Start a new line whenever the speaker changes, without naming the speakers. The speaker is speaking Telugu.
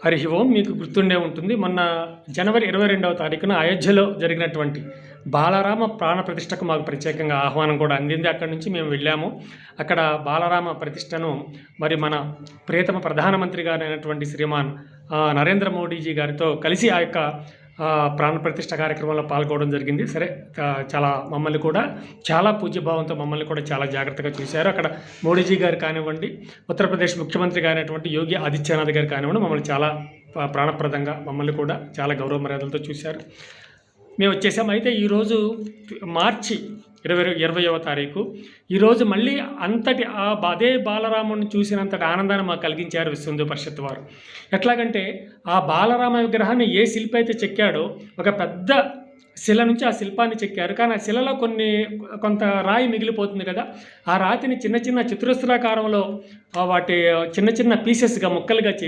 హరి ఓం. మీకు గుర్తుండే ఉంటుంది, మొన్న జనవరి 22వ తారీఖున అయోధ్యలో జరిగినటువంటి బాలరామ ప్రాణ ప్రతిష్టకు మాకు ప్రత్యేకంగా ఆహ్వానం కూడా అందింది. అక్కడి నుంచి మేము వెళ్ళాము. అక్కడ బాలరామ ప్రతిష్టను మరి మన ప్రియతమ ప్రధానమంత్రి గారైనటువంటి శ్రీమాన్ నరేంద్ర మోడీజీ గారితో కలిసి ఆ యొక్క ప్రాణ ప్రతిష్ట కార్యక్రమంలో పాల్గొనడం జరిగింది. సరే, చాలా మమ్మల్ని కూడా చాలా పూజ్యభావంతో మమ్మల్ని కూడా చాలా జాగ్రత్తగా చూశారు. అక్కడ మోడీజీ గారు కానివ్వండి, ఉత్తరప్రదేశ్ ముఖ్యమంత్రి గారైనటువంటి యోగి ఆదిత్యనాథ్ గారు కానివ్వండి, మమ్మల్ని చాలా ప్రాణప్రదంగా మమ్మల్ని కూడా చాలా గౌరవ మర్యాదలతో చూశారు. మేము వచ్చేసాము. అయితే ఈరోజు మార్చి 20వ తారీఖు, ఈరోజు మళ్ళీ అంతటి అదే బాలరాముని చూసినంతటి ఆనందాన్ని మాకు కలిగించారు విశ్వ హిందూ పరిషత్ వారు. ఎట్లాగంటే ఆ బాలరామ విగ్రహాన్ని ఏ శిల్పి అయితే చెక్కాడో ఒక పెద్ద శిల నుంచి ఆ శిల్పాన్ని చెక్కారు. కానీ ఆ శిలలో కొంత రాయి మిగిలిపోతుంది కదా, ఆ రాతిని చిన్న చిన్న చతురస్రాకారంలో వాటి చిన్న చిన్న పీసెస్గా ముక్కలుగా